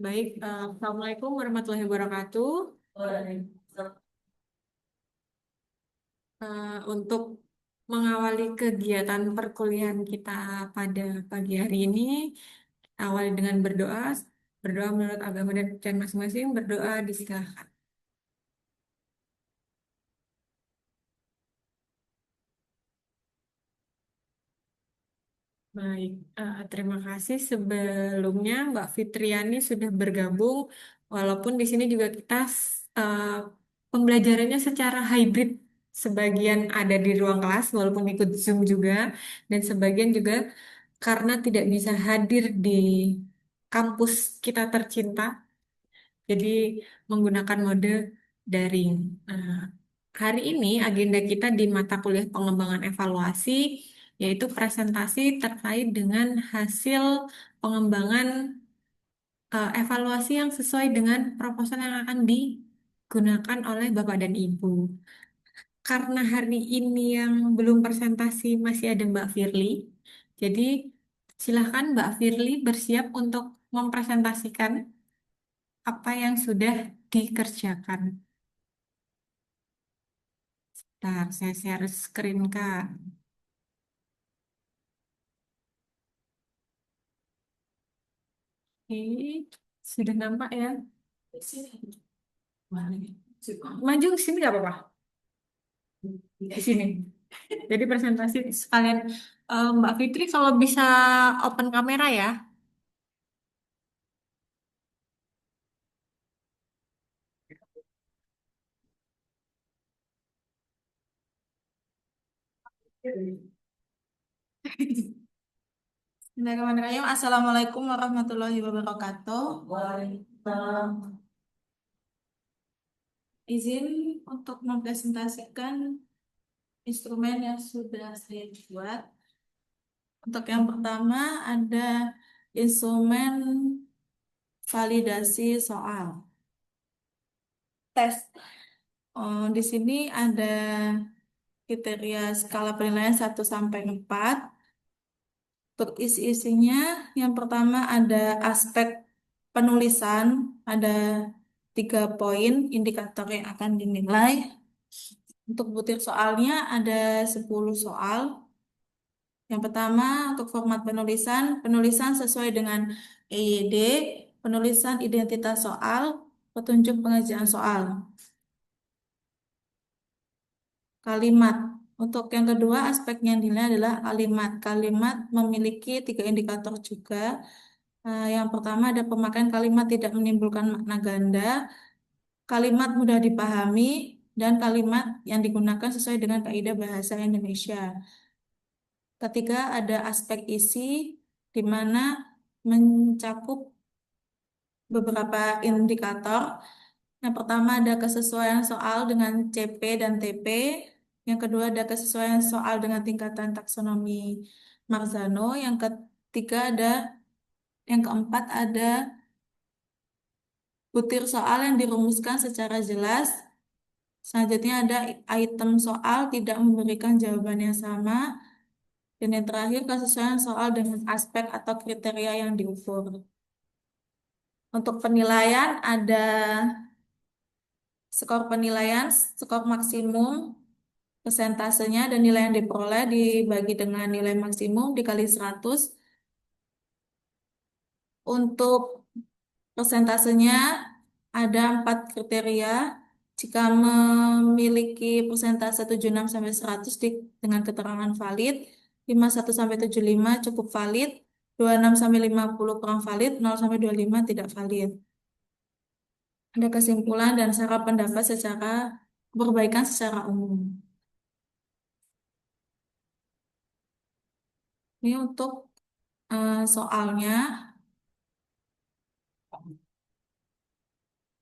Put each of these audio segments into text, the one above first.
Baik, Assalamualaikum warahmatullahi wabarakatuh. Untuk mengawali kegiatan perkuliahan kita pada pagi hari ini, awali dengan berdoa. Berdoa menurut agama dan masing-masing, berdoa disilakan. Baik, terima kasih sebelumnya Mbak Fitriani sudah bergabung, walaupun di sini juga kita eh, pembelajarannya secara hybrid, sebagian ada di ruang kelas walaupun ikut Zoom juga, dan sebagian juga karena tidak bisa hadir di kampus kita tercinta, jadi menggunakan mode daring. Nah, hari ini agenda kita di mata kuliah pengembangan evaluasi yaitu presentasi terkait dengan hasil pengembangan evaluasi yang sesuai dengan proposal yang akan digunakan oleh Bapak dan Ibu. Karena hari ini yang belum presentasi masih ada Mbak Firly, jadi silahkan Mbak Firly bersiap untuk mempresentasikan apa yang sudah dikerjakan. Bentar, saya share screen, Kak. Oke, sudah nampak ya? Maju ke sini nggak apa-apa? Di sini. Jadi presentasi sekalian. Mbak Fitri kalau bisa open kamera ya. Bismillahirrahmanirrahim. Assalamualaikum warahmatullahi wabarakatuh. Waalaikumsalam. Izin untuk mempresentasikan instrumen yang sudah saya buat. Untuk yang pertama ada instrumen validasi soal. Tes. Di sini ada kriteria skala penilaian 1 sampai 4. Untuk isi-isinya, yang pertama ada aspek penulisan, ada 3 poin indikator yang akan dinilai. Untuk butir soalnya ada 10 soal. Yang pertama, untuk format penulisan, penulisan sesuai dengan EYD, penulisan identitas soal, petunjuk pengerjaan soal. Kalimat. Untuk yang kedua, aspeknya yang dinilai adalah kalimat. Kalimat memiliki 3 indikator juga. Yang pertama ada pemakaian kalimat tidak menimbulkan makna ganda, kalimat mudah dipahami, dan kalimat yang digunakan sesuai dengan kaidah bahasa Indonesia. Ketiga ada aspek isi, di mana mencakup beberapa indikator. Yang pertama ada kesesuaian soal dengan CP dan TP. Yang kedua ada kesesuaian soal dengan tingkatan taksonomi Marzano. Yang keempat ada butir soal yang dirumuskan secara jelas. Selanjutnya ada item soal tidak memberikan jawaban yang sama. Dan yang terakhir kesesuaian soal dengan aspek atau kriteria yang diukur. Untuk penilaian ada skor penilaian, skor maksimum, persentasenya dan nilai yang diperoleh dibagi dengan nilai maksimum dikali 100. Untuk persentasenya ada 4 kriteria. Jika memiliki persentase 76 sampai 100 dengan keterangan valid, 51 sampai 75 cukup valid, 26 sampai 50 kurang valid, 0 sampai 25 tidak valid. Ada kesimpulan dan saran pendapat secara perbaikan secara umum. Ini untuk soalnya.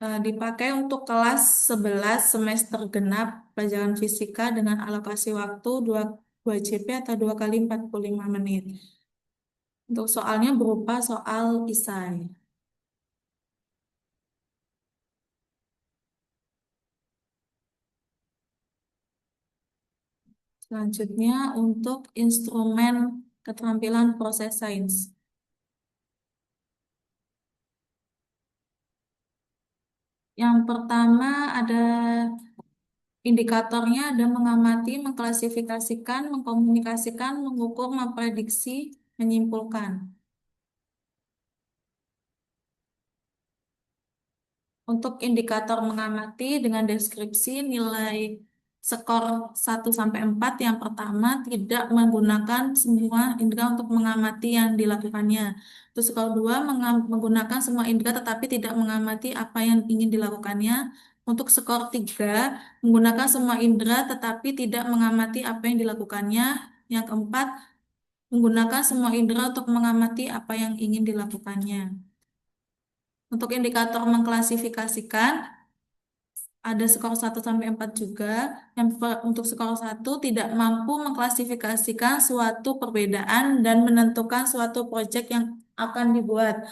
Dipakai untuk kelas 11 semester genap pelajaran fisika dengan alokasi waktu 2 JP atau 2 kali 45 menit. Untuk soalnya berupa soal isai. Selanjutnya untuk instrumen keterampilan proses sains. Yang pertama ada indikatornya, ada mengamati, mengklasifikasikan, mengkomunikasikan, mengukur, memprediksi, menyimpulkan. Untuk indikator mengamati dengan deskripsi nilai skor 1 sampai 4, yang pertama tidak menggunakan semua indera untuk mengamati yang dilakukannya. Untuk skor 2 menggunakan semua indera tetapi tidak mengamati apa yang ingin dilakukannya. Untuk skor 3 menggunakan semua indera tetapi tidak mengamati apa yang dilakukannya. Yang keempat menggunakan semua indera untuk mengamati apa yang ingin dilakukannya. Untuk indikator mengklasifikasikan, ada skor 1 sampai 4 juga. Untuk skor 1 tidak mampu mengklasifikasikan suatu perbedaan dan menentukan suatu proyek yang akan dibuat.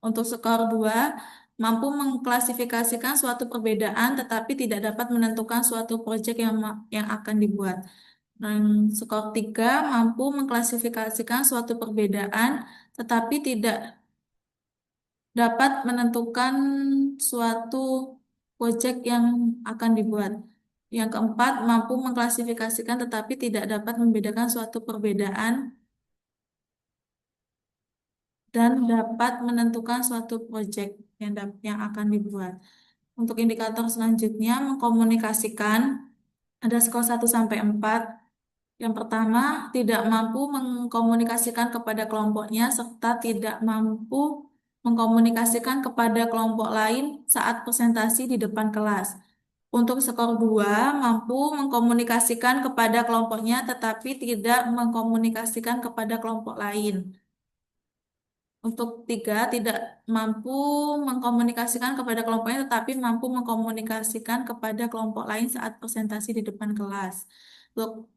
Untuk skor 2 mampu mengklasifikasikan suatu perbedaan tetapi tidak dapat menentukan suatu proyek yang akan dibuat. Dan skor 3 mampu mengklasifikasikan suatu perbedaan tetapi tidak dapat menentukan suatu proyek yang akan dibuat. Yang keempat, mampu mengklasifikasikan tetapi tidak dapat membedakan suatu perbedaan dan dapat menentukan suatu proyek yang akan dibuat. Untuk indikator selanjutnya, mengkomunikasikan ada skor 1 sampai 4. Yang pertama, tidak mampu mengkomunikasikan kepada kelompoknya serta tidak mampu mengkomunikasikan kepada kelompok lain saat presentasi di depan kelas. Untuk skor 2 mampu mengkomunikasikan kepada kelompoknya tetapi tidak mengkomunikasikan kepada kelompok lain. Untuk 3 tidak mampu mengkomunikasikan kepada kelompoknya tetapi mampu mengkomunikasikan kepada kelompok lain saat presentasi di depan kelas. Untuk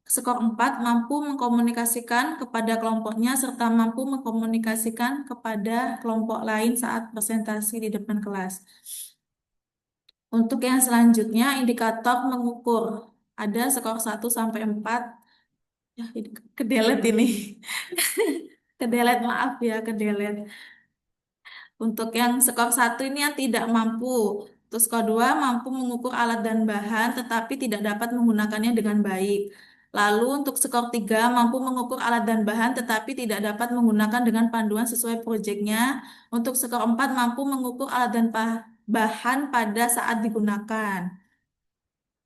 skor 4 mampu mengkomunikasikan kepada kelompoknya serta mampu mengkomunikasikan kepada kelompok lain saat presentasi di depan kelas. Untuk yang selanjutnya, indikator mengukur. Ada skor 1 sampai 4. Ya, kedelet ini. Kedelet, maaf ya, kedelet. Untuk yang skor 1 ini yang tidak mampu. Terus skor 2 mampu mengukur alat dan bahan tetapi tidak dapat menggunakannya dengan baik. Lalu untuk skor 3 mampu mengukur alat dan bahan tetapi tidak dapat menggunakan dengan panduan sesuai proyeknya. Untuk skor 4 mampu mengukur alat dan bahan pada saat digunakan.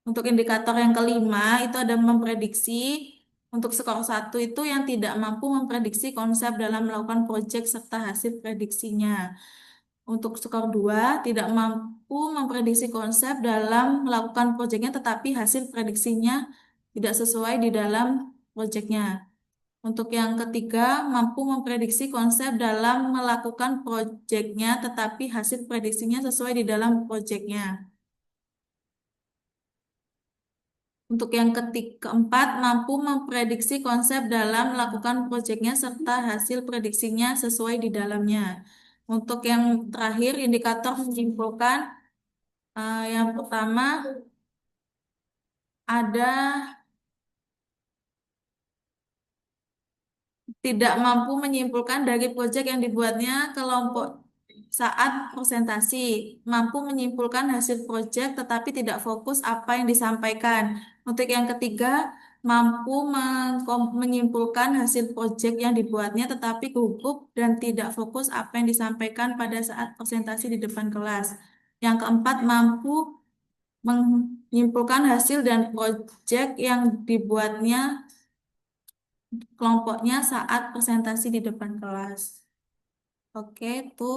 Untuk indikator yang kelima itu ada memprediksi. Untuk skor 1 itu yang tidak mampu memprediksi konsep dalam melakukan proyek serta hasil prediksinya. Untuk skor 2 tidak mampu memprediksi konsep dalam melakukan proyeknya tetapi hasil prediksinya tidak sesuai di dalam proyeknya. Untuk yang ketiga, mampu memprediksi konsep dalam melakukan proyeknya tetapi hasil prediksinya sesuai di dalam proyeknya. Untuk yang keempat, mampu memprediksi konsep dalam melakukan proyeknya serta hasil prediksinya sesuai di dalamnya. Untuk yang terakhir, indikator menyimpulkan. Yang pertama ada tidak mampu menyimpulkan dari proyek yang dibuatnya kelompok saat presentasi, mampu menyimpulkan hasil proyek tetapi tidak fokus apa yang disampaikan. Untuk yang ketiga, mampu menyimpulkan hasil proyek yang dibuatnya tetapi gugup dan tidak fokus apa yang disampaikan pada saat presentasi di depan kelas. Yang keempat, mampu menyimpulkan hasil dan proyek yang dibuatnya kelompoknya saat presentasi di depan kelas. Oke, itu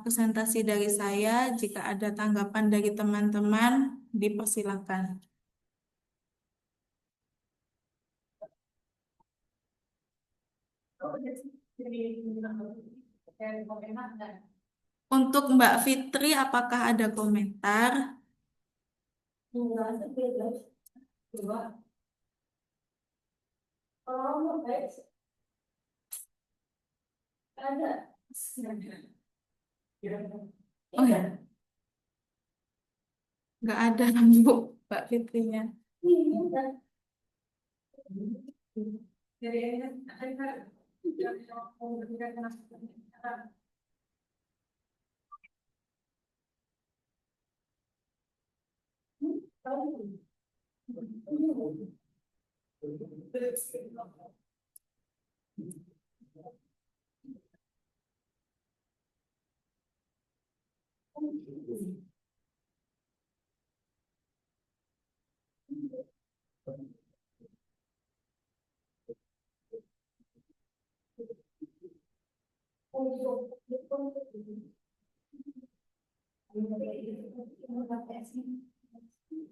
presentasi dari saya. Jika ada tanggapan dari teman-teman, dipersilakan. Untuk Mbak Fitri, apakah ada komentar? Oh ya, nggak ada Bu, Mbak Fitrinya.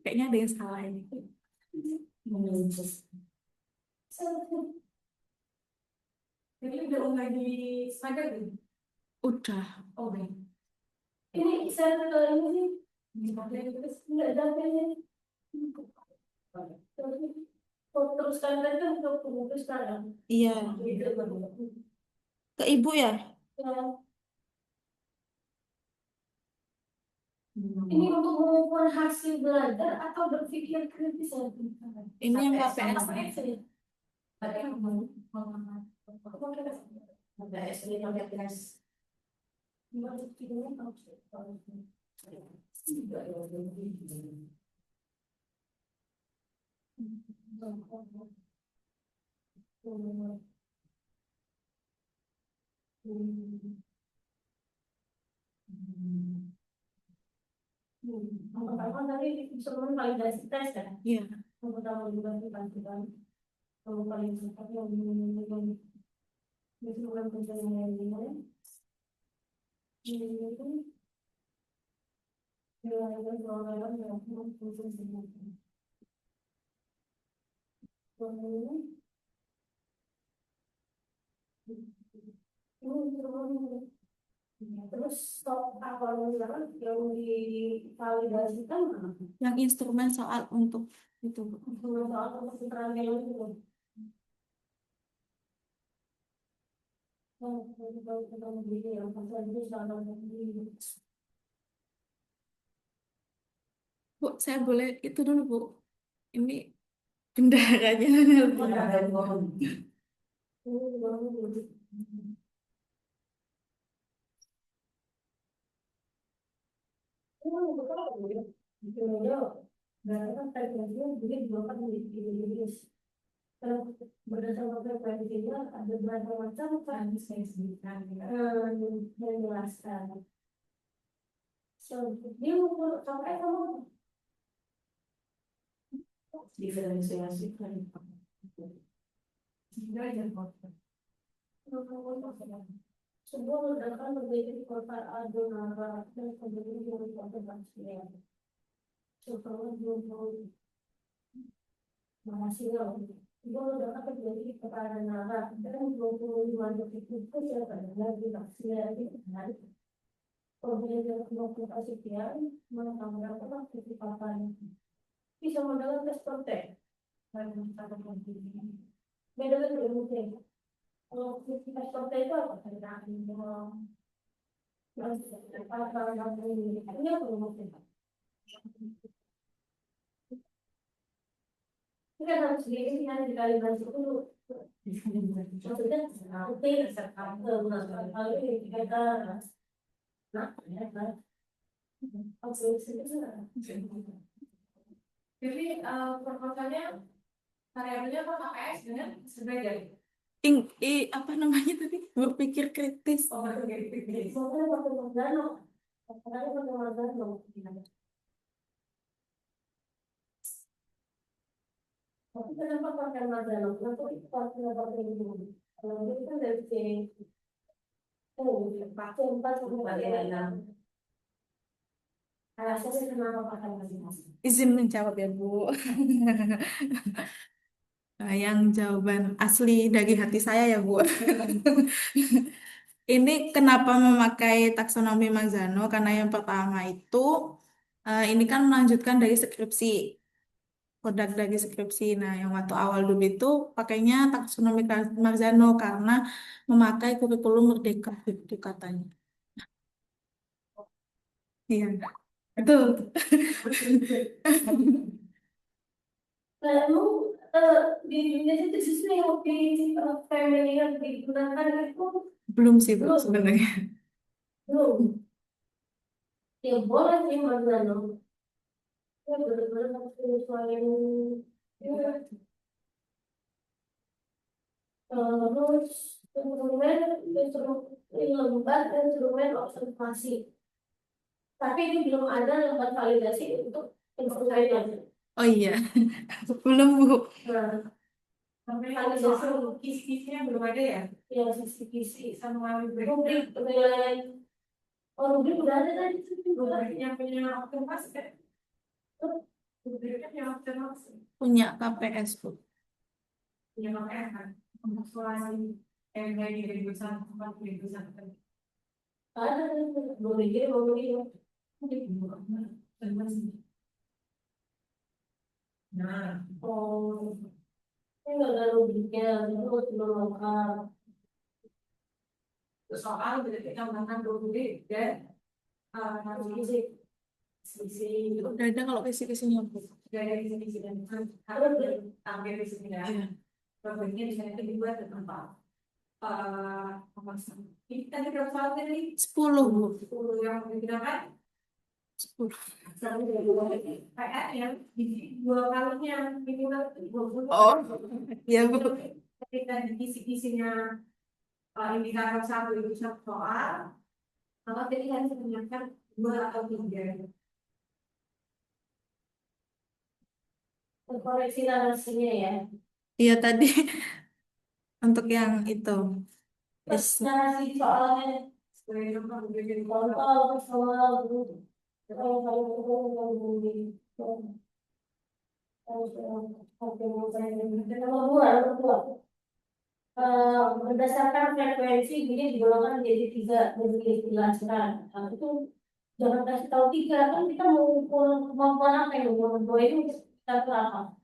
Kayaknya ada yang salah ini. Jadi udah mulai di Instagram nih? Udah. Oh, baik. Ini saya ke ini sih. Terus nggak ada ini. Terus kan tadi kan untuk pemutus sekarang. Iya. Ke ibu ya? Ya. Ini untuk mengukur hasil belajar atau berpikir kritis ya? Ini yang Sama KPS. KPS ya? Ada yang mau ada SD ada kelas. Yang pertama tadi sebelum validasi tes kan? Iya. Yang pertama juga dibantukan. Kalau paling cepat yang bukan pencarian yang dimana? Ini itu ada program yang khusus sebenarnya. Kemudian ini terus stop apa yang divalidasikan mana? Yang instrumen soal untuk itu. Soal keterangan yang itu. Bu, saya boleh itu dulu, Bu. Ini bendaharanya nelpon. Berdasarkan frekuensinya ada berapa macam kan saya sebutkan menjelaskan. So, dia ukur sampai kamu diferensiasikan. Tidak ada kota. Sebuah ledakan berbeda di kota Adonara dan kemudian di kota Basel. Setelah 20 Mahasiswa, sebuah ledakan terjadi di kota Adonara dan 25 detik itu saya pada di Basel di hari. Kemudian yang kelompok sekian menambah kecepatan bisa mendalam tes protek dan beda dengan mungkin kalau tes protek itu apa tentang ini mungkin kita harus sendiri sih nanti dikali masuk dulu maksudnya oke serta kalau ini kita nah ya kan jadi proposalnya variabelnya apa KPS dengan sebagai Apa namanya tadi? Berpikir kritis. oh berpikir kritis. Soalnya waktu Marzano, sekarang waktu Marzano. Tapi kenapa pakai Marzano? Kenapa itu pakai itu? Kalau itu kan dari C, pakai 4 sampai pakai 6. Alasannya kenapa pakai masing-masing? Izin menjawab ya, Bu. Yang jawaban asli dari hati saya ya, Bu. Ini kenapa memakai taksonomi Marzano? Karena yang pertama itu ini kan melanjutkan dari skripsi, produk dari skripsi. Nah, yang waktu awal dulu itu pakainya taksonomi Marzano karena memakai kurikulum Merdeka itu katanya. Iya, betul. Lalu di Indonesia itu justru yang di family yang digunakan itu Belum sih, Bu, belum. sebenarnya. Belum. Ya boleh sih Marzano. Ya, benar-benar harus menyesuaikan. Ya, terus instrumen lembar dan instrumen observasi. Tapi ini belum ada lembar validasi untuk instrumen. Oh iya, belum Bu. Nah, sampai kalau soal kisi-kisinya belum ada ya? Ya, kisi-kisi sama rubrik penilaian. Oh, rubrik udah ada tadi. Rubrik yang punya observasi kan? Rubriknya punya observasi. Punya KPS Bu. Punya KPS kan? Observasi yang dari 2001 sampai 2001. Ada, boleh dia, boleh dia. Nah, oh, ini nggak ada rubriknya, itu belum lengkap. Soal berarti tambahkan rubrik dan kisi kisi itu. Udah ada kalau kisi-kisinya Bu. Udah ada kisi-kisi dan harus tampil di sini ya. Rubriknya di sana itu dibuat tentang apa sih? Ini tadi berapa soal tadi? 10 Bu. 10 yang digunakan. 10. PR ya, dua kalinya minimal 20. Oh, iya Bu. Ketika di kisi-kisinya indikator satu itu satu soal, maka pilihan sebenarnya dua atau tiga. Koreksi narasinya ya. Iya tadi untuk yang itu. Narasi soalnya. Kontrol soal dulu. Berdasarkan frekuensi jadi digolongkan menjadi tiga menjadi dijelaskan. Nah, itu jangan kasih tahu tiga kan kita mau ukur kemampuan apa yang mau dua itu kita tuh apa?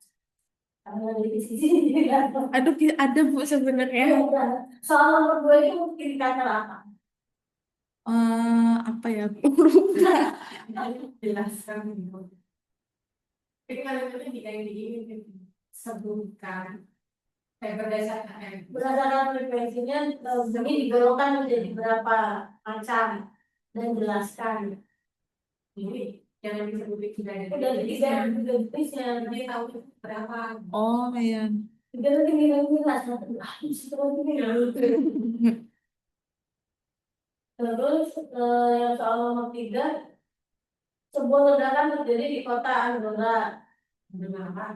Karena dari sisi aduh ada Bu sebenarnya. Soal nomor dua itu mungkin dikata apa? Apa ya? Lupa. Jelaskan. Tapi kalau itu jika ini sebutkan berdasarkan frekuensinya ini digolongkan menjadi berapa macam dan jelaskan. Ini jangan disebut tiga jenisnya, dia tahu berapa. Oh iya. Tiga nanti jelas. Terus yang soal nomor tiga, sebuah ledakan terjadi di kota Andorra.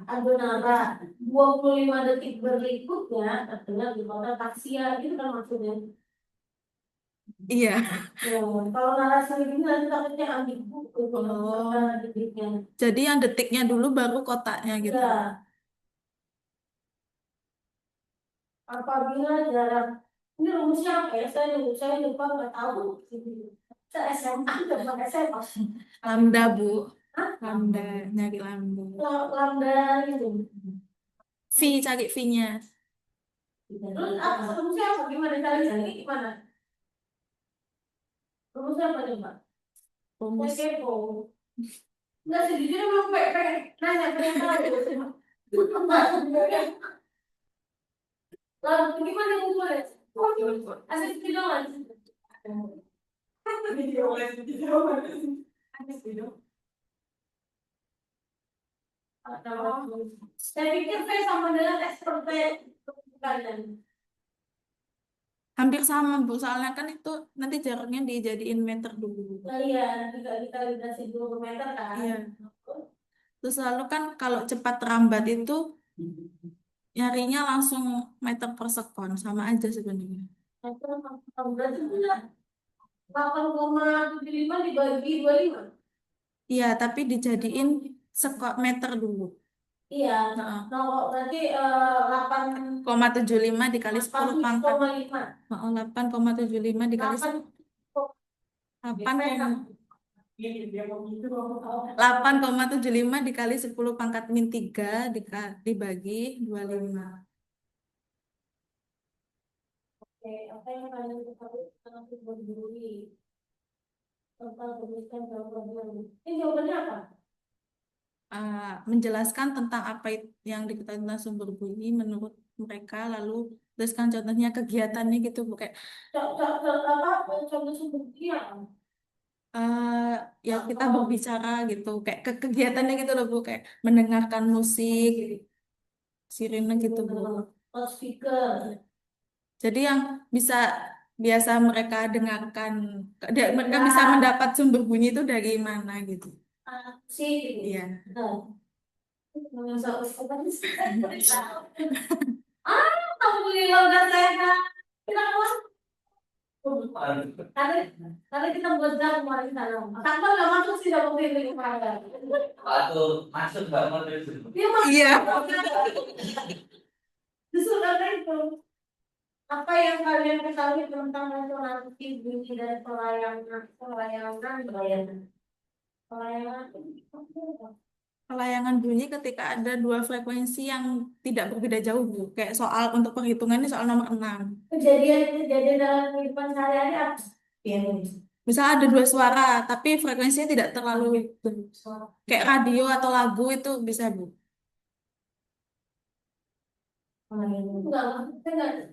Andorra 25 detik berikutnya terdengar di kota Taksia, itu kan maksudnya. Iya. Kalau narasi ini nanti takutnya ambigu. Oh. Detiknya. Jadi yang detiknya dulu baru kotaknya gitu. Ya. Apabila jarak ini rumusnya apa ya? Saya lupa nggak tahu. Saya SMA nggak SMA. Lambda Bu. Hah? Lambda nyari lambda. Lambda itu. Cari V-nya. Terus apa rumusnya apa? Gimana cari gimana? Rumusnya apa coba? Rumus. Nggak sejujurnya belum pengen nanya pengen lalu gimana ngumpulnya? Asal video kan? Saya pikir saya sama dengan ekspor kalian. Hampir sama Bu, soalnya kan itu nanti jaraknya dijadiin meter dulu. Nah, iya, kita dikasih 20 meter kan. Iya. Terus lalu kan kalau cepat rambat itu nyarinya langsung meter per sekon, sama aja sebenarnya. Berarti punya 8,75 dibagi 25. Iya, tapi dijadiin meter dulu. Iya, berarti 8,75 dikali 10 pangkat. 8,75 dikali 8,75 dikali 10 pangkat min 3 dibagi 25. Oke, apa yang kalian ketahui tentang berburu tentang pendidikan problem? Ini jawabannya apa? Menjelaskan tentang apa yang diketahui tentang sumber bunyi menurut mereka, lalu tuliskan contohnya kegiatannya gitu Bu, kayak contoh sumber bunyi apa? eh, ya kita berbicara gitu, kayak kegiatannya gitu loh Bu, kayak mendengarkan musik, sirine gitu Bu. Jadi yang bisa biasa mereka dengarkan, mereka bisa mendapat sumber bunyi itu dari mana gitu. Sih. Iya. Alhamdulillah udah sehat. Kenapa? Karena kita belajar kemarin sana. Tanpa nggak masuk sih dalam pilih kemarin. Atau masuk nggak mau dari situ. Iya. Justru karena itu. Apa yang kalian ketahui tentang resonansi bunyi dari pelayangan? Pelayangan bunyi ketika ada dua frekuensi yang tidak berbeda jauh, Bu. Kayak soal untuk perhitungan ini soal nomor 6. Kejadian dalam kehidupan sehari-hari apa? Iya. Misal ada dua suara, tapi frekuensinya tidak terlalu kayak radio atau lagu itu bisa, Bu. Enggak, enggak.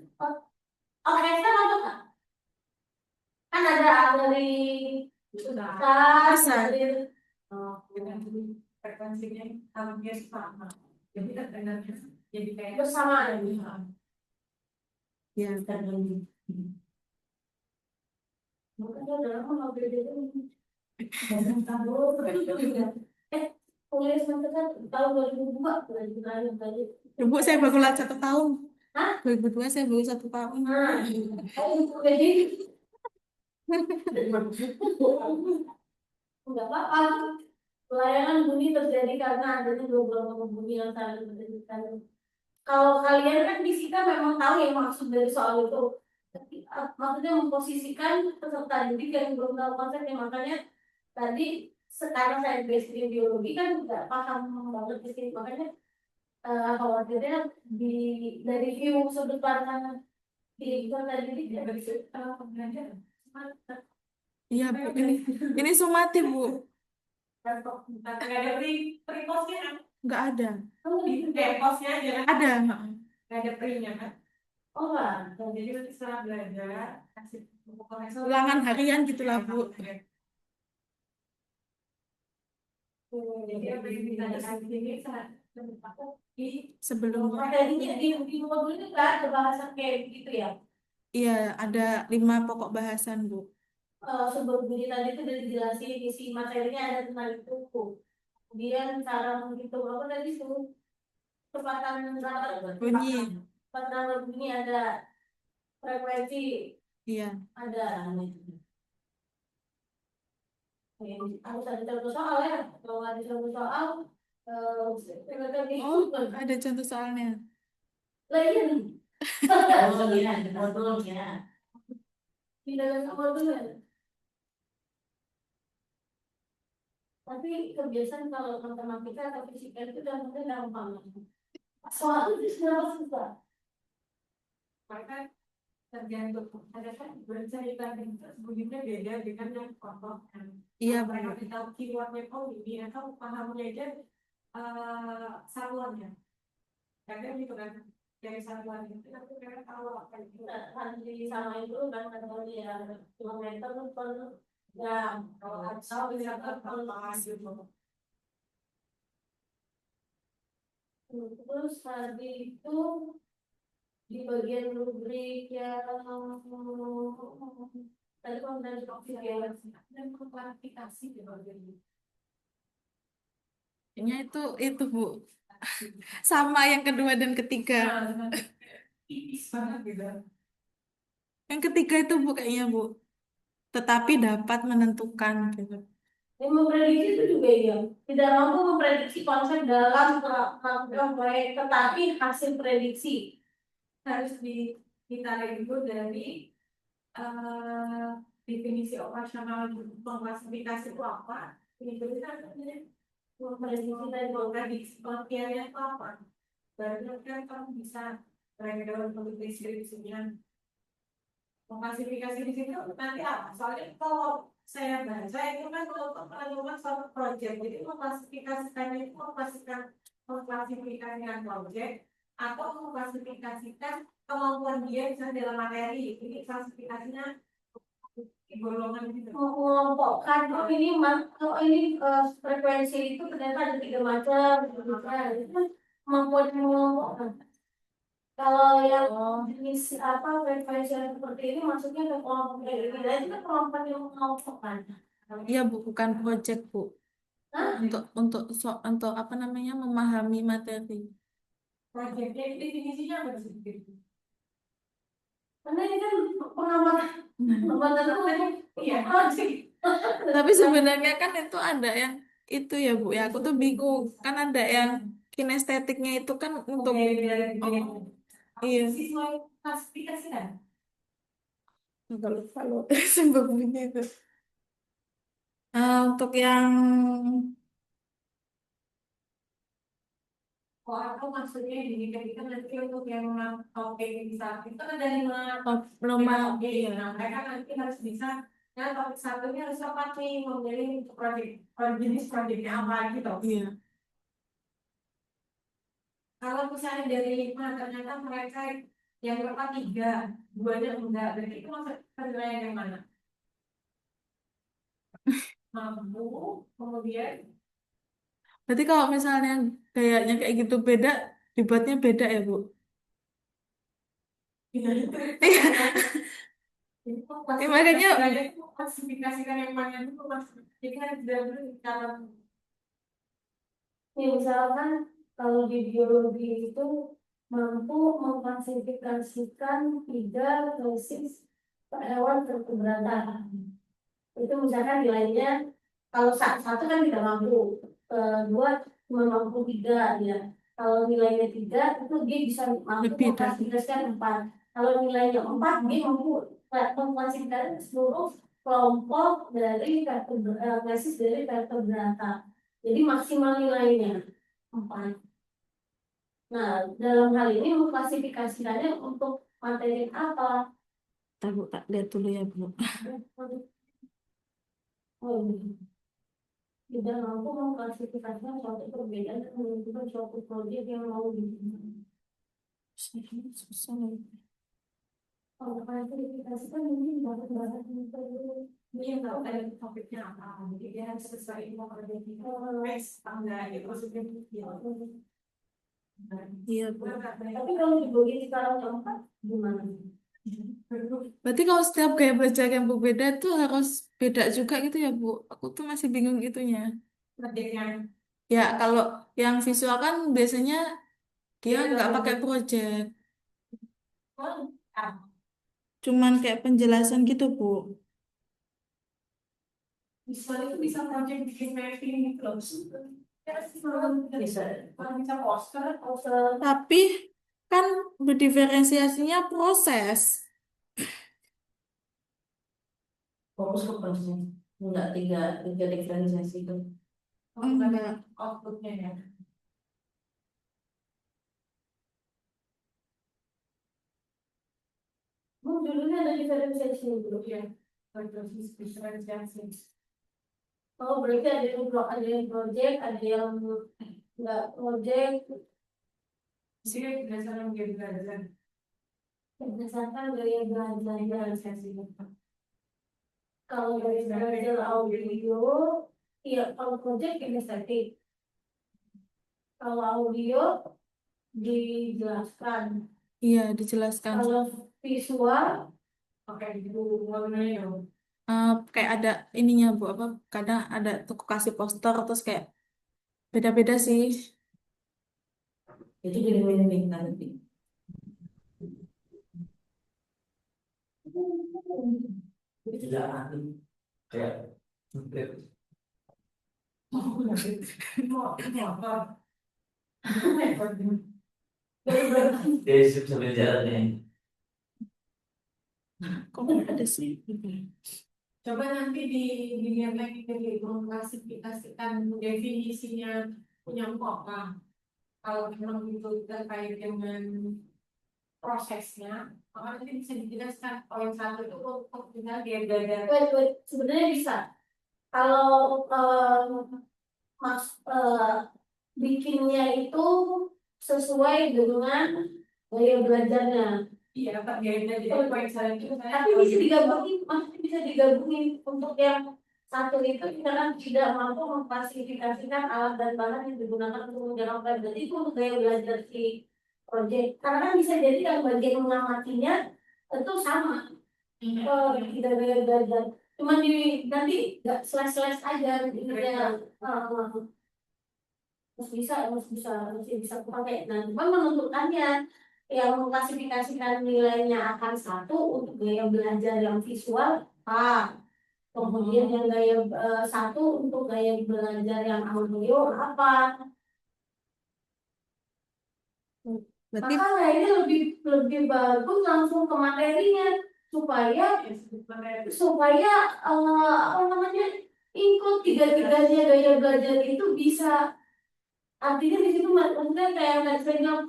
Oh, Einstein apa enggak? Kan ada dari bisa. Oh, frekuensinya hampir sama. Jadi terdengarnya jadi kayak bersamaan. Ya, terdengar. Makanya dalam mengambil itu tulis kan tahun 2002 tadi. Ibu saya baru lulus 1 tahun. Hah? 2002 saya baru 1 tahun. Jadi enggak apa-apa. Pelayanan bunyi terjadi karena adanya dua gelombang bunyi yang saling berdekatan. Kalau kalian kan fisika memang tahu yang maksud dari soal itu. Maksudnya memposisikan peserta didik yang belum tahu konsepnya, makanya tadi sekarang saya basic di biologi kan nggak paham banget di sini, makanya khawatirnya di dari view sudut pandang di peserta didik ya bisa pembelajaran. Iya Bu, ini sumati Bu. Nggak ada pre-postnya kan? Nggak ada. Postnya aja kan? Ada. Nggak ada pre-nya kan? Oh lah, jadi nanti setelah belajar kasih ulangan harian gitulah Bu. Jadi apa yang kita kasih ini di sebelumnya. Tadinya di modul itu kan ada bahasan kayak gitu ya? Iya, ada 5 pokok bahasan Bu. Sebelum bunyi tadi itu udah dijelasin isi materinya ada tentang itu. Kemudian cara menghitung apa tadi suruh kecepatan bunyi. Kecepatan bunyi ada frekuensi. Iya. Ada. Harus ada contoh soal ya. Kalau nggak ada contoh soal, oh, ada contoh soalnya. Lah iya nih. Oh, iya, modulnya. Di dalam modulnya. Tapi kebiasaan kalau matematika atau fisika itu dan mungkin gampang. Soal itu sudah susah. Maka tergantung ada kan bercerita sebelumnya beda dengan yang contoh kan. Iya, mereka kita keywordnya ini atau pahamnya aja saluannya. Kadang gitu kan dari saluan itu tapi mereka tahu apa itu. Nanti sama itu kan kalau dia kilometer per jam. Kalau asal bisa berapa gitu. Terus tadi itu di bagian rubrik yang tadi komentar dan klarifikasi di bagian ini. Itu Bu sama yang kedua dan ketiga. Yang ketiga itu Bu kayaknya Bu, tetapi dapat menentukan gitu. Yang memprediksi itu juga ya, tidak mampu memprediksi konsep dalam melakukan proyek, tetapi hasil prediksi harus ditarik dulu dari definisi operasional pengklasifikasi itu apa. Ini kan memprediksi dan memprediksi pengertiannya itu apa. Baru kan kamu bisa dalam deskripsinya mengklasifikasi di situ nanti apa? Soalnya kalau saya baca itu kan untuk penentuan suatu proyek, jadi mengklasifikasikannya itu mengklasifikasikan proyek atau mengklasifikasikan kemampuan dia misalnya dalam materi. Ini klasifikasinya golongan gitu. Mengelompokkan oh ini kalau ini frekuensi itu ternyata ada tiga macam gitu kan. Itu kan kemampuan mengelompokkan. Kalau yang jenis apa frekuensi yang seperti ini maksudnya ke kelompok kayak ini. Nah, itu kan kelompok yang mengelompokkan. Iya Bu, bukan project Bu. Hah? Untuk apa namanya memahami materi. Project definisinya apa sih? Karena ini kan pengamatan pengamatan itu iya project. Tapi sebenarnya kan itu ada yang itu ya Bu ya. Aku tuh bingung. Kan ada yang kinestetiknya itu kan untuk oh, iya. Siswa klasifikasi kan? Agak lupa loh sebelumnya itu. Untuk yang Oh, aku maksudnya gini, ketika nanti untuk yang topik bisa itu ada 5 topik. iya. Nah, mereka nanti harus bisa, ya topik satunya harus apa nih, memilih untuk proyek, jenis proyeknya apa gitu. Iya. Kalau misalnya dari 5 ternyata mereka yang berapa 3, 2-nya enggak, berarti itu masuk penilaian yang mana? Mampu, kemudian Berarti kalau misalnya gayanya kayak gitu beda, dibuatnya beda ya Bu? tidak itu. Iya. Jadi Makanya klasifikasikan yang mana dulu mas. Jadi kan tidak dulu cara. Ya, misalkan kalau di biologi itu mampu mengklasifikasikan 3 spesies hewan vertebrata. Itu misalkan nilainya kalau satu kan tidak mampu, dua cuma mampu 3 ya. Kalau nilainya 3 itu dia bisa mampu lebih dari mengklasifikasikan 4. Kalau nilainya 4 dia mampu mengklasifikasikan seluruh kelompok dari spesies dari vertebrata. Jadi maksimal nilainya 4. Nah, dalam hal ini mengklasifikasikannya untuk materi apa? tak lihat dulu ya Bu. Oh, tidak mampu mengklasifikasikan suatu perbedaan dan menentukan suatu proyek yang mau dibangun. Susah lagi. Kalau klasifikasikan mungkin dapat bahas dia tahu ada topiknya apa, jadi dia harus sesuai info kerja kita, tangga gitu maksudnya gitu. Iya Bu. Tapi kalau dibagi sekarang keempat gimana? Berarti kalau setiap gaya belajar yang berbeda tuh harus beda juga gitu ya Bu? Aku tuh masih bingung itunya. Kerjanya Ya kalau yang visual kan biasanya dia nggak pakai project, cuman kayak penjelasan gitu Bu. visual itu bisa project bikin mapping gitu loh. Bisa, bisa poster, Tapi kan berdiferensiasinya proses. fokus ke proses. Enggak tiga diferensiasi itu. Enggak. Outputnya ya. Judulnya ada diferensiasi dulu ya. Diferensiasi. Oh, berarti ada yang project, ada yang enggak project. Jadi berdasarkan gaya belajar. Berdasarkan gaya belajar. Kalau dari belajar audio, iya kalau project kinestetik. Kalau audio dijelaskan. Iya, dijelaskan. Kalau visual, oke itu warnanya dong. Kayak ada ininya Bu, apa? Kadang ada tuh kasih poster terus kayak beda-beda sih. Itu jadi win-win nanti. Itu tidak ahli. Kayak sambil jalan ya. Kok ada sih? Coba nanti dilihat lagi dari mengklasifikasikan definisinya punya apa. Kalau memang itu terkait dengan prosesnya, maka nanti bisa dijelaskan. Kalau yang satu itu untuk misalnya dia gagal. Wait, sebenarnya bisa. Kalau mas bikinnya itu sesuai dengan gaya belajarnya. Iya, Pak, gaya jadi poin saya itu saya Tapi bisa digabungin, maksudnya bisa digabungin untuk yang satu itu kita kan tidak mampu memklasifikasikan alat dan bahan yang digunakan untuk menjalankan berarti itu untuk gaya belajar si project. Karena kan bisa jadi yang bagian mengamatinya itu sama, tidak gaya belajar. Cuma di nanti nggak slash aja gitu ya. Masih bisa pakai. Nah, cuma menentukannya yang mengklasifikasikan nilainya akan satu untuk gaya belajar yang visual A. Kemudian yang gaya satu untuk gaya belajar yang audio apa? Berarti Maka kayaknya lebih lebih bagus langsung ke materinya supaya supaya apa namanya include tiga-tiganya gaya belajar itu bisa. Artinya di situ maksudnya kayak misalnya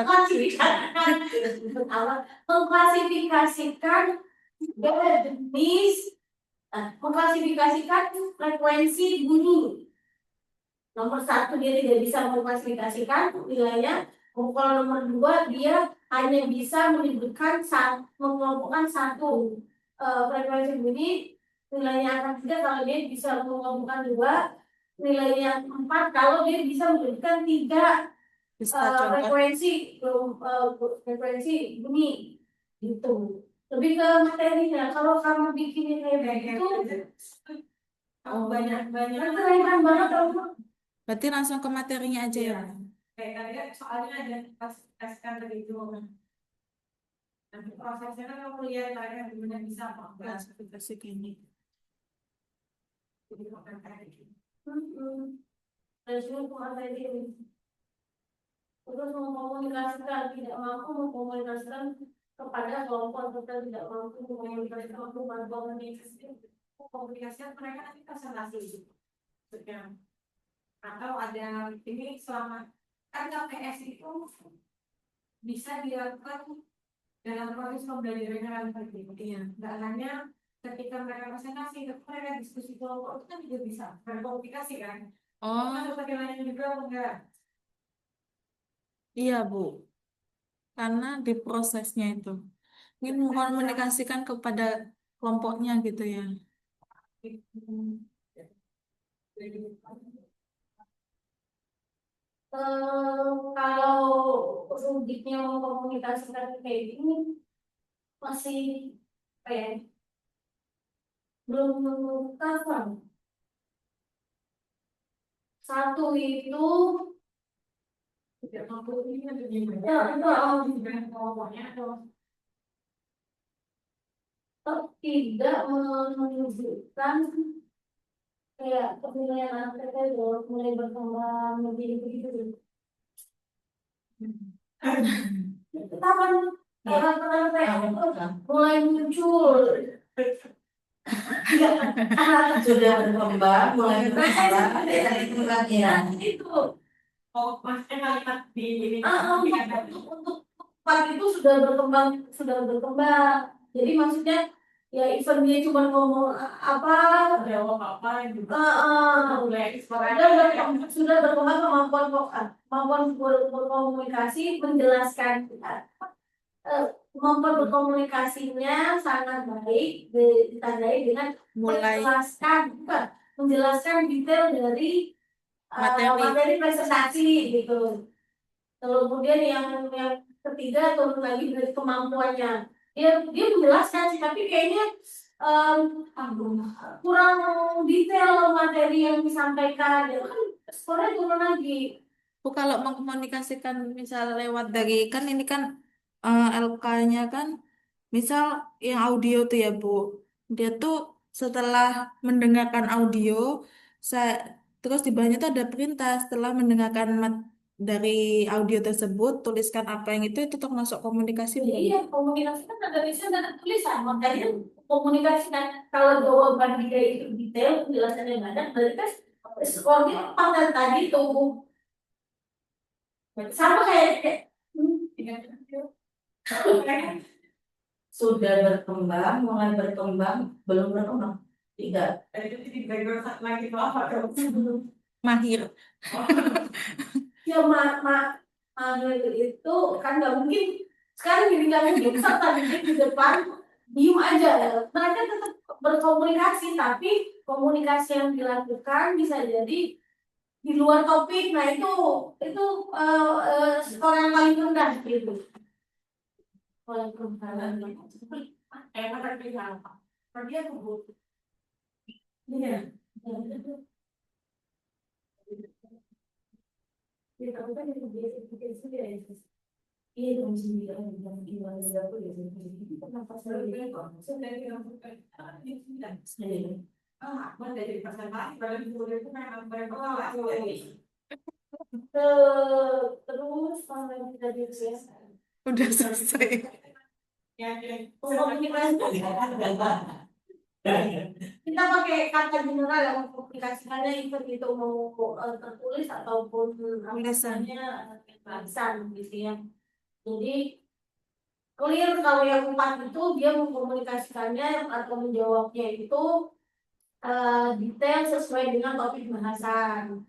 klasifikasi. mengklasifikasikan jenis, mengklasifikasikan frekuensi bunyi. Nomor satu dia tidak bisa mengklasifikasikan nilainya. Kalau nomor dua dia hanya bisa menyebutkan mengelompokkan satu frekuensi bunyi, nilainya akan tiga kalau dia bisa mengelompokkan dua, nilainya 4 kalau dia bisa menyebutkan tiga Bisa contoh. frekuensi bunyi gitu. Lebih ke materinya. Kalau kamu bikin kayak begitu, banyak keren banget kamu. Berarti langsung ke materinya aja ya. Kayak tadi kan soalnya ada klasifikasikan tadi itu. Nanti prosesnya kan kamu lihat mereka benar bisa apa enggak. Klasifikasi gini. Jadi bukan kayak gitu. Dan semua materi terus mengkomunikasikan, tidak mampu mengkomunikasikan kepada kelompok kita tidak mampu mengkomunikasikan Komunikasinya mereka nanti presentasi maksudnya atau ada ini selama kan KPS itu bisa dilakukan dalam proses pembelajaran tadi. Iya. Nggak hanya ketika mereka presentasi, tapi mereka diskusi kelompok itu kan juga bisa berkomunikasi kan. Oh, Kan seperti lainnya juga enggak? iya Bu. Karena di prosesnya itu ingin mengkomunikasikan kepada kelompoknya gitu ya. Kalau rubiknya mengkomunikasikan kayak gini masih kayak belum cover. Satu itu Tidak mampu ini ada gimana? ya itu Dengan kelompoknya atau tidak menunjukkan kayak penilaian anak itu mulai berkembang menjadi begitu. Kapan orang-orang kayak mulai muncul sudah berkembang mulai berkembang dari perhatian itu maksudnya kalimat di ini untuk part itu sudah berkembang jadi maksudnya ya event dia cuma ngomong apa jawab apa juga mulai sudah berkembang kemampuan berkomunikasi menjelaskan kemampuan berkomunikasinya sangat baik ditandai dengan Mulai menjelaskan detail dari materi presentasi gitu. Kemudian yang ketiga turun lagi dari kemampuannya. Dia menjelaskan sih, tapi kayaknya kurang detail materi yang disampaikan. Itu kan skornya turun lagi. Bu, kalau mengkomunikasikan misal lewat dari kan ini kan LK-nya kan misal yang audio tuh ya Bu, dia tuh setelah mendengarkan audio saya terus di bawahnya tuh ada perintah setelah mendengarkan dari audio tersebut tuliskan apa yang itu termasuk komunikasi Bu. Iya, komunikasi kan ada tulisan dan ada tulisan. Makanya komunikasi kan kalau jawaban dia itu detail, penjelasannya banyak, berarti kan skornya pada tadi tuh sama kayak sudah berkembang mulai berkembang belum berkembang tidak itu di background lagi tuh apa Mahir. ya itu kan nggak mungkin sekarang jadi nggak mungkin serta didik di depan diem aja. Mereka tetap berkomunikasi, tapi komunikasi yang dilakukan bisa jadi di luar topik. Nah itu skor yang paling rendah gitu. Paling rendah. Makan pilihan apa? Tapi aku butuh. Iya. Iya, kamu kan yang biasa sendiri ya. Iya, dong sendiri yang gimana ya aku ya. Kenapa saya Mana dari pasar lain, kalau di itu memang mereka terus kalau kita biasa Udah selesai. kita pakai kata general yang mengaplikasikannya itu mau tertulis ataupun Tulisan. tulisan gitu ya. Jadi clear kalau yang 4 itu dia mengkomunikasikannya atau menjawabnya itu detail sesuai dengan topik bahasan.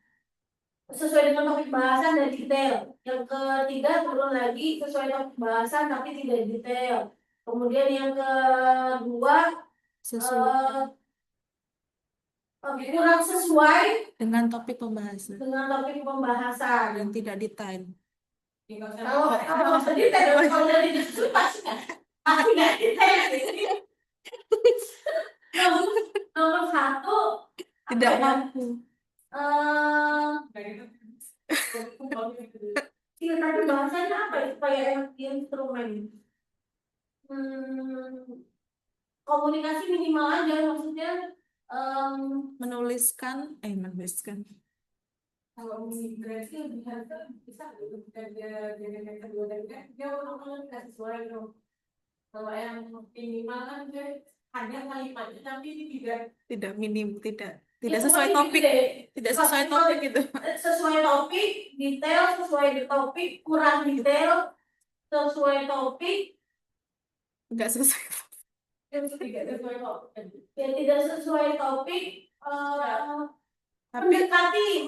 Sesuai dengan topik bahasan dan detail. Yang ketiga turun lagi sesuai topik bahasan tapi tidak detail. Kemudian yang kedua Sesuai kurang sesuai dengan topik pembahasan dengan topik pembahasan. dan tidak detail. Kalau detail, kalau dari itu pasti nggak detail. Nomor 1 Tidak mampu. Iya tadi bahasanya apa ya supaya instrumen komunikasi minimal aja maksudnya Menuliskan. kalau migrasi lebih harga bisa dari kedua dari dia orang kasih suara dong. Kalau yang minimal kan dia hanya kalimatnya tapi ini Tidak minim, tidak itu sesuai pasti topik. gede. Tidak sesuai topik gitu. Sesuai topik, detail, sesuai di topik, kurang detail, sesuai topik, Enggak sesuai. tidak sesuai topik. Ya tidak sesuai topik, Tapi mendekati,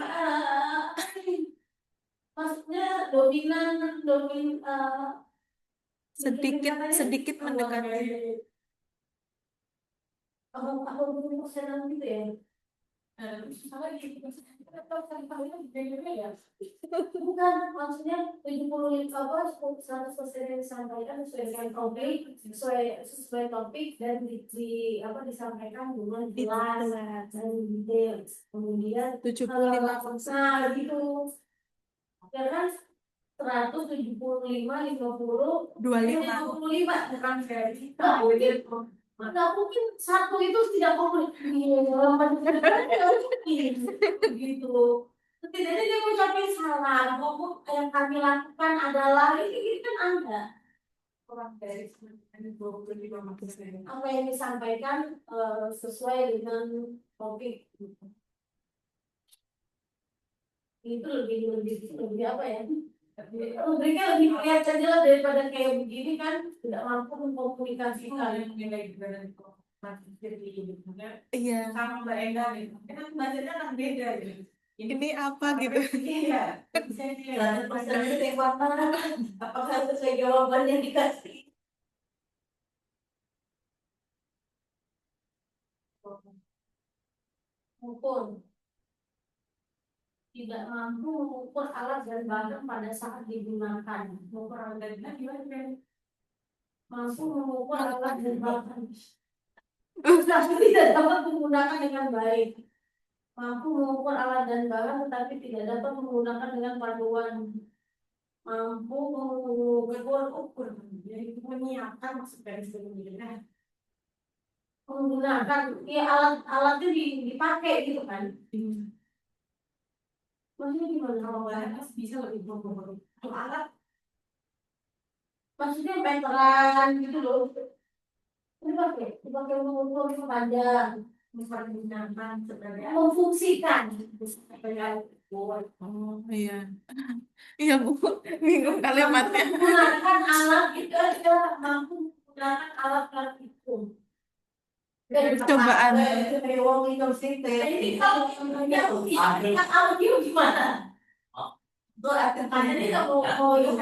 maksudnya dominan, sedikit mendekati. Apa persenan gitu ya? Bukan, maksudnya 75 apa 100% yang disampaikan sesuai dengan topik, sesuai topik dan apa disampaikan dengan jelas dan detail. Kemudian 75%. nah gitu. Ya kan 175, 50, 25 bukan versi. Nggak mungkin satu itu tidak komunikasi gitu. Setidaknya dia mengucapkan salah, ngomong yang kami lakukan adalah ini kan ada kurang dari 25%. Apa yang disampaikan sesuai dengan topik. Itu lebih apa ya? Rubriknya lebih kelihatan jelas daripada kayak begini kan tidak mampu mengkomunikasikan. Iya. Sama Mbak Enda nih, kan bacanya kan beda gitu. Ini apa gitu? Iya, Apakah sesuai jawaban yang dikasih? Maupun tidak mampu mengukur alat dan barang pada saat digunakan. Mengukur alat dan barang gimana? Mampu mengukur alat dan barang. Tapi tidak dapat menggunakan dengan baik. Mampu mengukur alat dan barang tetapi tidak dapat menggunakan dengan panduan. Mampu mengukur jadi menyiapkan maksud dari sebelumnya. Menggunakan ya alatnya dipakai gitu kan. Maksudnya gimana? Kalau bahas bisa lebih berbobot. Kalau alat maksudnya meteran gitu loh. Dipakai mengukur sepanjang, menggunakan sebenarnya memfungsikan. Oh iya. Iya Bu, bingung kalimatnya. Menggunakan alat itu adalah mampu menggunakan alat itu. Cobaan. Ini kalau yang audio gimana? Makanya dia nggak mau yang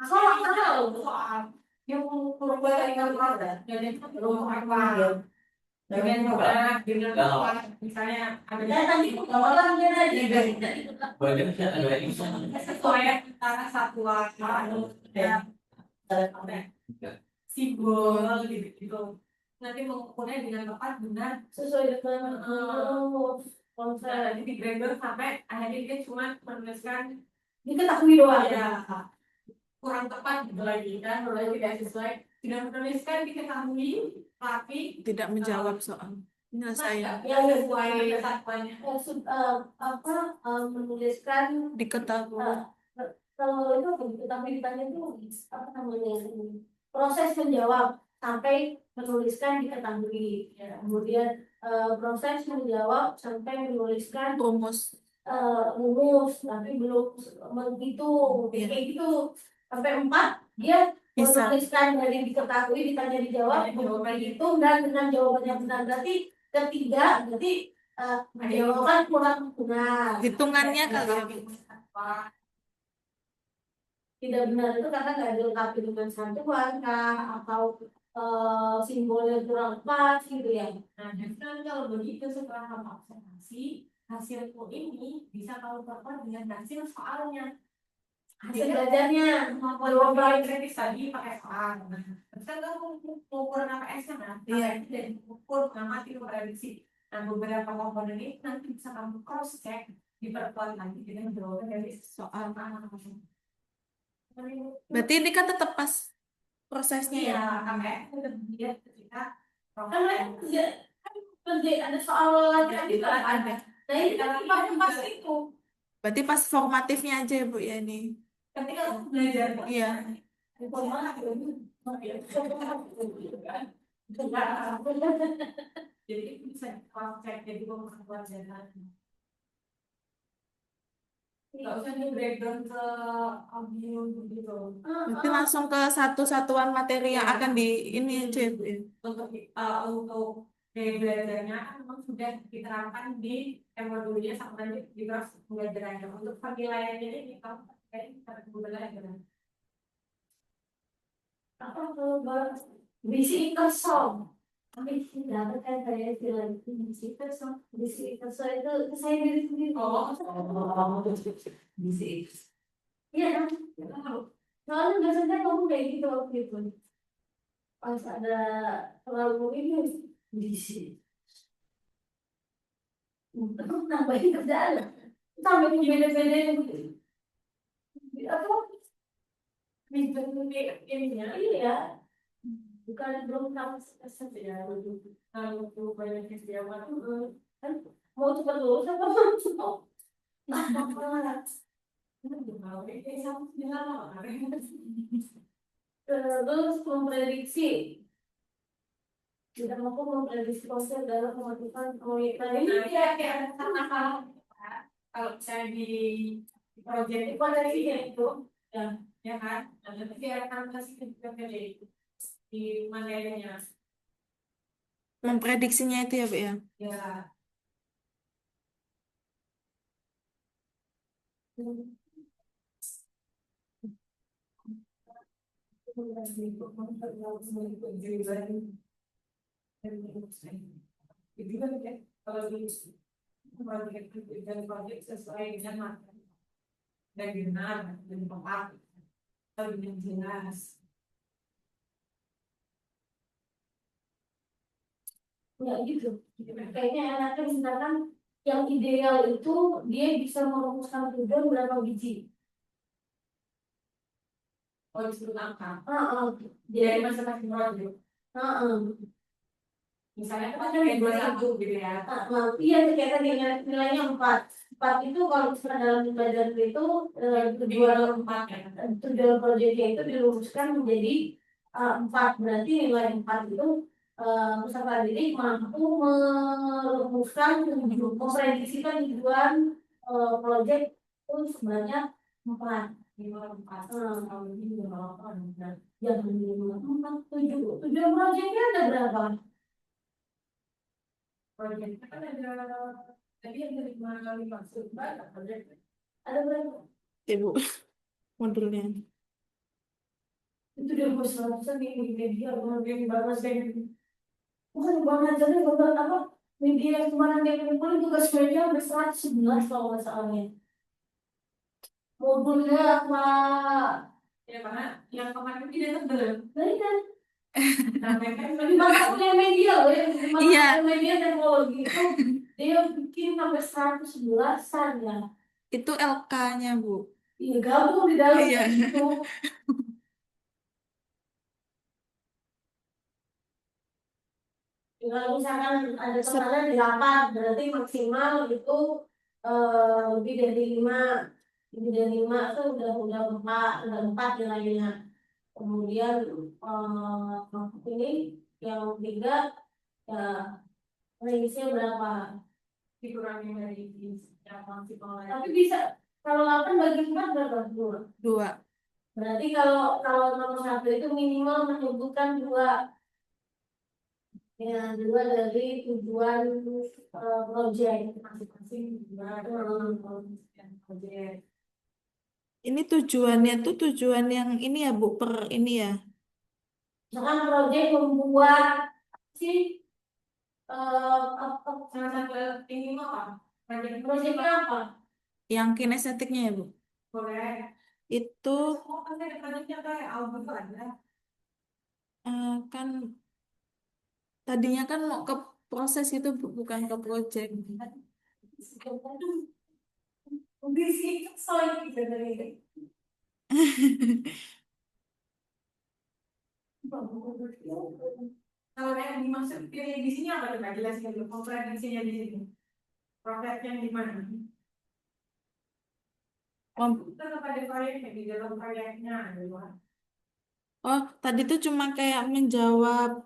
soal soal yang perubahan yang ada jadi rumah apa bagian mana dengan misalnya ada tadi orang dia ada sesuai antara satuan ya simbol gitu nanti mengukurnya dengan tepat benar sesuai dengan konsep jadi di grader sampai akhirnya dia cuma menuliskan diketahui doang ya kurang tepat gitu lagi kan mulai tidak sesuai tidak menuliskan diketahui tapi Tidak menjawab soal penyelesaian. yang sesuai satuannya menuliskan Diketahui. kalau itu tapi ditanya itu apa namanya proses menjawab sampai menuliskan diketahui ya. Kemudian proses menjawab sampai menuliskan Rumus. rumus tapi belum menghitung kayak gitu sampai 4 dia Bisa. menuliskan dari diketahui ditanya dijawab jawaban itu dan dengan jawaban yang benar berarti ketiga berarti jawaban kurang benar Hitungannya kali ya. tidak benar itu karena nggak dilengkapi dengan satuan kah atau simbolnya kurang pas gitu ya. Nah, jadi kan kalau begitu setelah kamu observasi, hasilku ini bisa kamu perkuat dengan hasil soalnya. Hasil belajarnya Kalau kritis tadi pakai soal. Terus kan kamu ukur KPS-nya kan? Iya. Dan ukur mengamati prediksi. Nah, beberapa komponen ini nanti bisa kamu cross check diperkuat lagi dengan jawaban dari soal. Berarti ini kan tetap pas prosesnya ya. Iya, KPS itu dilihat ketika karena kerja ada soal lagi itu ada. Nah ini kan pas itu. Berarti pas formatifnya aja ya Bu ya ini. ketika aku belajar Iya. jadi itu bisa cek jadi pelajaran nggak usah di breakdown ke audio gitu Berarti langsung ke satu satuan materi yang akan di ini aja ya Bu ya. untuk dari belajarnya kan memang sudah diterapkan di modulnya sama nanti di kelas pembelajarannya untuk penilaiannya ini kalau kayak pembelajaran Apa kalau bisi kesel tapi dapat kan saya bilang bisi kesel itu saya diri sendiri bisa iya kan soalnya biasanya kamu kayak gitu waktu itu pas ada terlalu ini bisi nambahin kerjaan sampai beda-beda apa ininya iya bukan belum tahu ya kalau banyak kesiapan kan mau cepat lulus apa mau terus memprediksi tidak mampu memprediksi konsep dalam melakukan proyek tadi kayak karena kalau saya di proyek itu ya kan nanti akan kasih ke di materinya Memprediksinya itu ya Bu ya. ya itu kan ya kalau di proyek dan proyek sesuai dengan materi dan benar dan tepat atau dengan jelas nggak gitu kayaknya enaknya misalkan yang ideal itu dia bisa merumuskan tujuan berapa biji oh disebut angka jadi dari masing-masing proyek misalnya kan Macam kayak 21 gitu ya iya kayak tadi nilainya 4 itu kalau misalkan dalam pembelajaran itu tujuan tujuan proyeknya itu dirumuskan menjadi 4 berarti nilai 4 itu peserta didik mampu merumuskan memprediksikan tujuan proyek itu sebenarnya 4 kalau ini jangan 4 tujuan proyeknya ada berapa proyek kan ada Tapi yang dari mana kali maksud banyak ada berapa? Ibu, modulnya. Itu dia bos ratusan di media, kemudian balas kayak gitu. Bukan bang ajarnya gambar apa? Media yang kemarin dia kumpulin tugas media sampai 111 kalau nggak salahnya. Modulnya apa? ya karena yang kemarin tidak tebel. Dari kan Sampai kan di mata kuliah media loh, yang di mata Iya. kuliah media teknologi itu dia bikin sampai 111-an ya. Itu LK-nya, Bu. Iya gabung di dalam Iya. itu. Kalau misalkan ada tekanan 8, berarti maksimal itu lebih dari 5. Lebih dari 5 itu udah 4 nilainya. Kemudian ini yang 3 ya range-nya berapa? dikurangi dari yang masih online. Tapi bisa kalau 8 bagi 4 berapa? 2. 2. Berarti kalau nomor 1 itu minimal menyebutkan 2. Ya, 2 dari tujuan proyek Masing-masing juga yang proyek. Ini tujuannya tuh tujuan yang ini ya, Bu, per ini ya. misalkan proyek membuat sih apa Salah satu ini mah apa? proyeknya apa? Yang kinestetiknya ya, Bu. Boleh. Itu Semua kan ada proyeknya kayak album ada. kan tadinya kan mau ke proses itu, Bu, bukan ke project. Udah sih soal gitu dari Kalau yang dimaksud pilih di sini apa coba jelaskan dulu kontradiksinya di sini. Profetnya di mana? Kita kepada proyeknya di dalam proyeknya adalah Oh, tadi tuh cuma kayak menjawab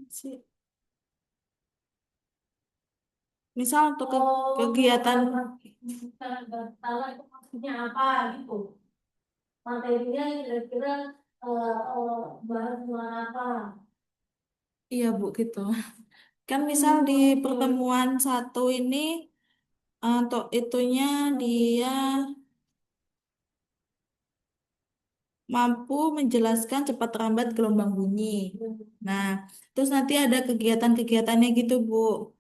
sih. Misal untuk kegiatan salah itu maksudnya apa gitu. Materinya kira-kira bahas tentang apa? iya, Bu, gitu. Kan misal di pertemuan satu ini untuk itunya dia mampu menjelaskan cepat terlambat gelombang bunyi. Nah, terus nanti ada kegiatan-kegiatannya gitu, Bu.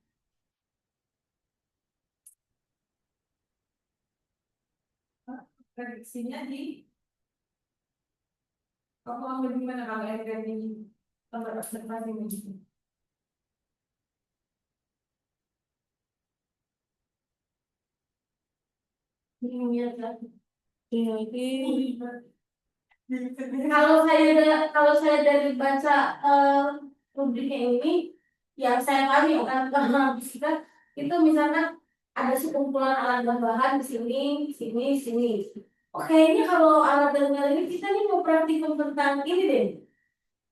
prediksinya di kalau gimana kalau yang dari tempat observasi begitu. Iya, kan? Jadi, Kalau saya dari baca rubriknya ini, yang saya pahami bukan karena fisika, itu misalkan ada sekumpulan alat dan bahan di sini, sini, sini. Oke, ini kalau alat dan bahan ini kita nih mau praktikum tentang ini deh.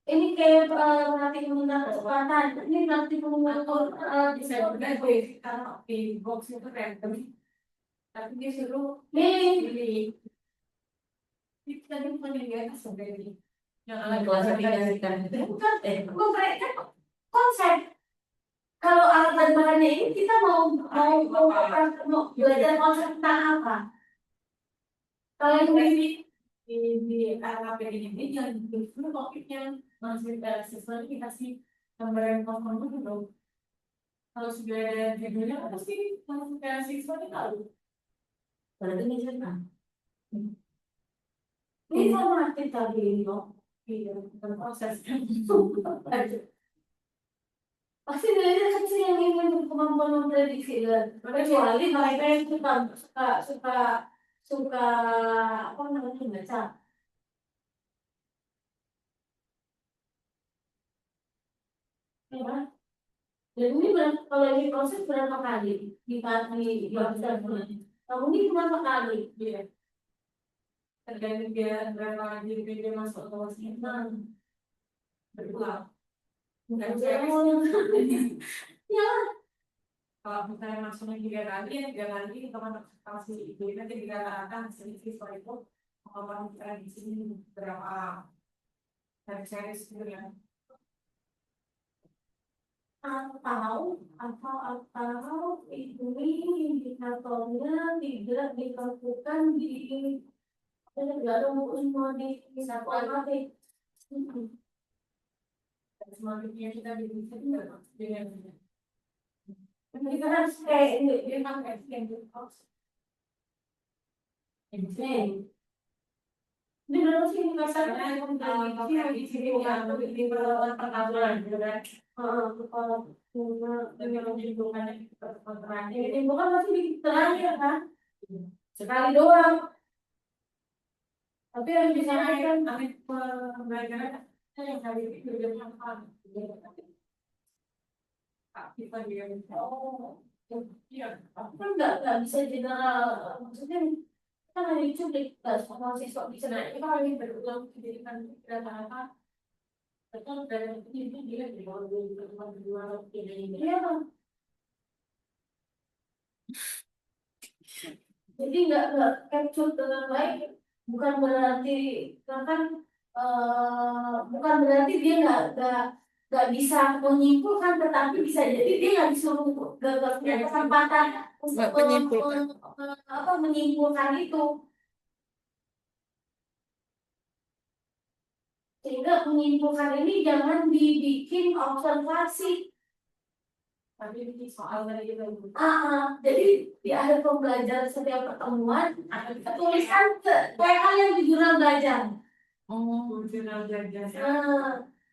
Ini kayak praktikum tentang kecepatan. Ini praktikum mengatur Bisa desain. juga gue kalau di box itu random tapi dia suruh Nih, pilih itu tadi bukan yang di atas sebenarnya yang alat klasifikasikan. klasifikasi Bukan, mereka konsep. Kalau alat dan bahannya ini kita mau belajar konsep tentang apa? Kalau yang ini di RKP ini jangan dulu topiknya masih siswa ini dikasih gambaran kosmos dulu. Kalau sudah ada judulnya pasti masuk ke siswa ini tahu. berarti ini cerita. Ini formatif tadi ini kok. Iya, bukan proses kan. Pasti nilainya kecil yang ingin kemampuan memprediksi kan. Kecuali mereka yang suka apa namanya baca. Ya, dan ini kalau ini proses berapa kali di website kamu ini berapa kali? Iya. Tergantung dia berapa jadi dia masuk ke kelasnya. Berulang. Bukan saya Ya, kalau misalnya masuknya 3 kali ya 3 kali teman kasih itu nanti dikatakan siswa itu kemampuan kita di sini berapa dari series gitu ya. atau ini indikatornya tidak ditentukan di ini. Nggak ada semua di satu alamat. Selanjutnya kita bisa dengan Kita harus kayak ini. dia pakai yang Ini berapa sih indikatornya? karena di sini yang di peralatan perkaburan juga Kepala dengan menyimpulkan pertanyaan ini bukan masih di terakhir kan? Sekali doang. Tapi yang bisa kan pembelajaran yang kali ini juga apa aktifan dia iya kan nggak bisa general, maksudnya kan hanya cuplik nggak semua siswa bisa naik. kita lagi berulang pendidikan rata-rata betul dari itu dia di bawah dua ini Iya, jadi nggak capture dengan baik, bukan berarti kan bukan berarti dia nggak bisa menyimpulkan, tetapi bisa jadi dia nggak disuruh nggak punya kesempatan untuk Nggak menyimpulkan. apa menyimpulkan itu, sehingga menyimpulkan ini jangan dibikin observasi. tapi ini soal dari itu Jadi di akhir pembelajaran setiap pertemuan tuliskan kayak hal yang di jurnal belajar. Oh, jurnal belajar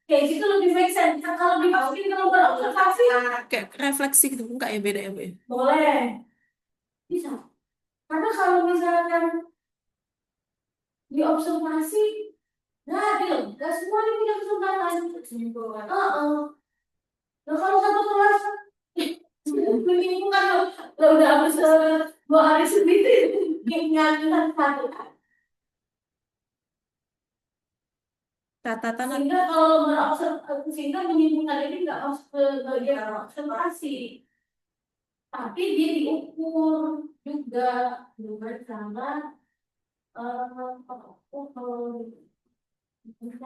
Kayak gitu lebih make sense. Kalau dimasukin kalau berobservasi kayak refleksi gitu enggak ya, beda ya, Bu ya? boleh, bisa. Karena kalau misalkan diobservasi, nggak adil. Nggak semua ini punya kesempatan. menyimpulkan Nah kalau satu kelas menyimpulkan lo udah habis 2 hari sendiri nyanyikan satu. Catatan Sehingga kalau berobservasi, sehingga menyimpulkan ini nggak masuk ke bagian observasi, tapi dia diukur juga dengan cara